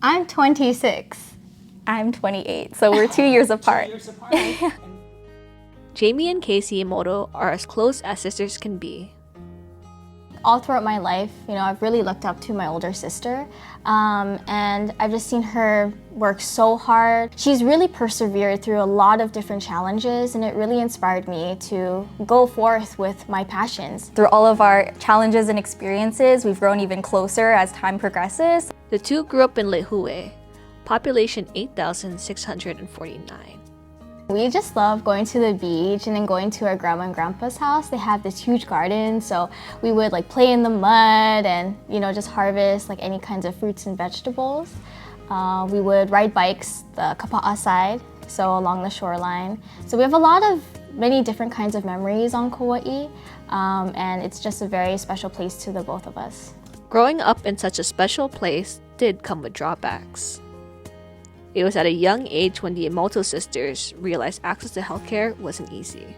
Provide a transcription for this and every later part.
I'm 26. I'm 28, so we're 2 years apart. 2 years apart. Jamie and Kasey Emoto are as close as sisters can be. All throughout my life, I've really looked up to my older sister, and I've just seen her work so hard. She's really persevered through a lot of different challenges, and it really inspired me to go forth with my passions. Through all of our challenges and experiences, we've grown even closer as time progresses. The two grew up in Lehue, population 8,649. We just love going to the beach and then going to our grandma and grandpa's house. They have this huge garden, so we would play in the mud and just harvest any kinds of fruits and vegetables. We would ride bikes the Kapa'a side, so along the shoreline. So we have many different kinds of memories on Kauai, and it's just a very special place to the both of us. Growing up in such a special place did come with drawbacks. It was at a young age when the Emoto sisters realized access to healthcare wasn't easy.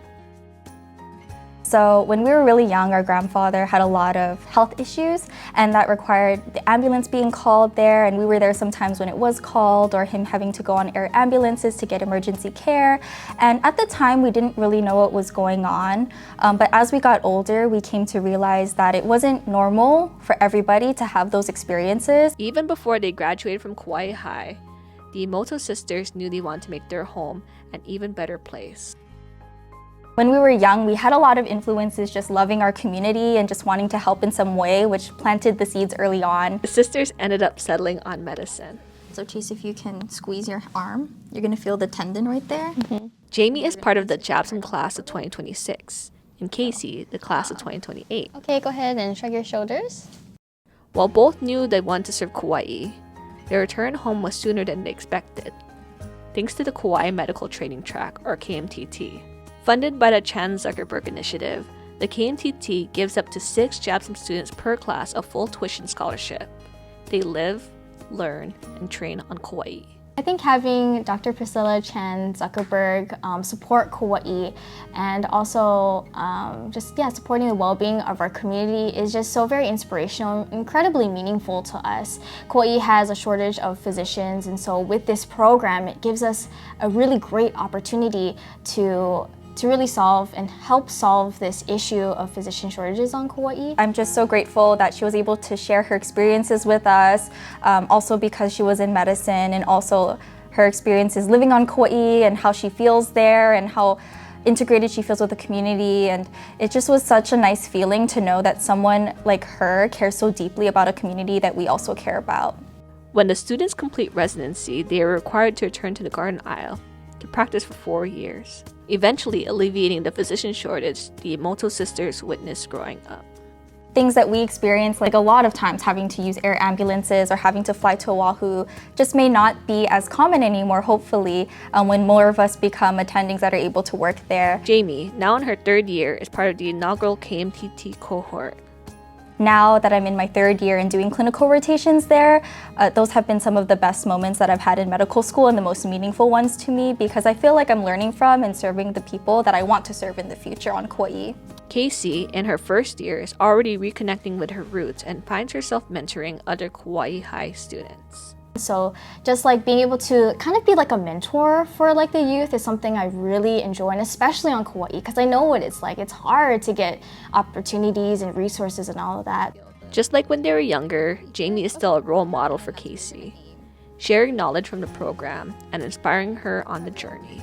So when we were really young, our grandfather had a lot of health issues, and that required the ambulance being called there, and we were there sometimes when it was called, or him having to go on air ambulances to get emergency care. And at the time, we didn't really know what was going on, but as we got older, we came to realize that it wasn't normal for everybody to have those experiences. Even before they graduated from Kauai High, the Emoto sisters knew they wanted to make their home an even better place. When we were young, we had a lot of influences just loving our community and just wanting to help in some way, which planted the seeds early on. The sisters ended up settling on medicine. So Chase, if you can squeeze your arm, you're going to feel the tendon right there. Mm-hmm. Jamie is part of the JABSOM class of 2026, and Kasey, the class of 2028. Okay, go ahead and shrug your shoulders. While both knew they wanted to serve Kauai, their return home was sooner than they expected, thanks to the Kauai Medical Training Track, or KMTT. Funded by the Chan Zuckerberg Initiative, the KMTT gives up to 6 JABSOM students per class a full tuition scholarship. They live, learn, and train on Kauai. I think having Dr. Priscilla Chan Zuckerberg support Kauai and also supporting the well-being of our community is just so very inspirational, incredibly meaningful to us. Kauai has a shortage of physicians, and so with this program, it gives us a really great opportunity to really help solve this issue of physician shortages on Kauai. I'm just so grateful that she was able to share her experiences with us, also because she was in medicine, and also her experiences living on Kauai and how she feels there and how integrated she feels with the community. And it just was such a nice feeling to know that someone like her cares so deeply about a community that we also care about. When the students complete residency, they are required to return to the Garden Isle to practice for 4 years, eventually alleviating the physician shortage the Emoto sisters witnessed growing up. Things that we experience, like a lot of times having to use air ambulances or having to fly to Oahu, just may not be as common anymore, hopefully, when more of us become attendings that are able to work there. Jamie, now in her 3rd year, is part of the inaugural KMTT cohort. Now that I'm in my 3rd year and doing clinical rotations there, those have been some of the best moments that I've had in medical school and the most meaningful ones to me, because I feel like I'm learning from and serving the people that I want to serve in the future on Kauai. Kasey, in her 1st year, is already reconnecting with her roots and finds herself mentoring other Kauai High students. So just being able to kind of be like a mentor for the youth is something I really enjoy, and especially on Kauai, because I know what it's like. It's hard to get opportunities and resources and all of that. Just like when they were younger, Jamie is still a role model for Kasey, sharing knowledge from the program and inspiring her on the journey.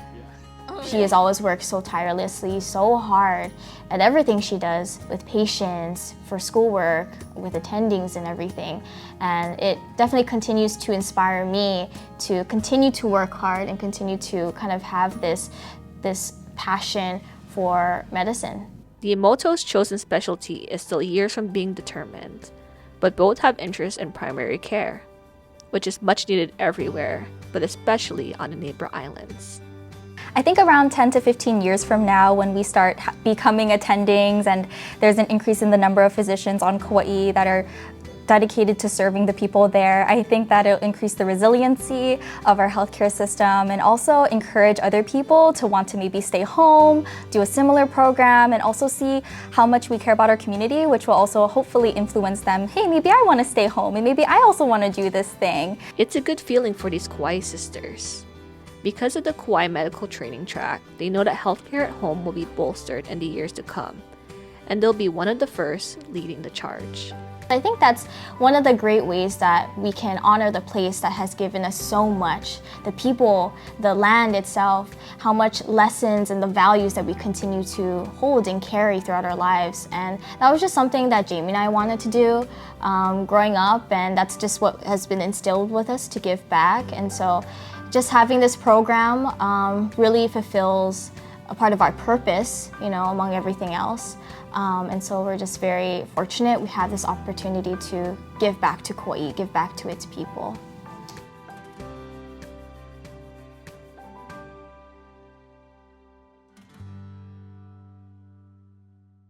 She has always worked so tirelessly, so hard at everything she does, with patients, for schoolwork, with attendings and everything. And it definitely continues to inspire me to continue to work hard and continue to kind of have this passion for medicine. The Emoto's chosen specialty is still years from being determined, but both have interest in primary care, which is much needed everywhere, but especially on the neighbor islands. I think around 10 to 15 years from now, when we start becoming attendings and there's an increase in the number of physicians on Kauai that are dedicated to serving the people there. I think that it'll increase the resiliency of our healthcare system and also encourage other people to want to maybe stay home, do a similar program, and also see how much we care about our community, which will also hopefully influence them. Hey, maybe I want to stay home and maybe I also want to do this thing. It's a good feeling for these Kauai sisters. Because of the Kauai medical training track, they know that healthcare at home will be bolstered in the years to come, and they'll be one of the first leading the charge. I think that's one of the great ways that we can honor the place that has given us so much, the people, the land itself, how much lessons and the values that we continue to hold and carry throughout our lives. And that was just something that Jamie and I wanted to do growing up, and that's just what has been instilled with us to give back. And so just having this program really fulfills a part of our purpose, you know, among everything else. And so we're just very fortunate we have this opportunity to give back to Kauai, give back to its people.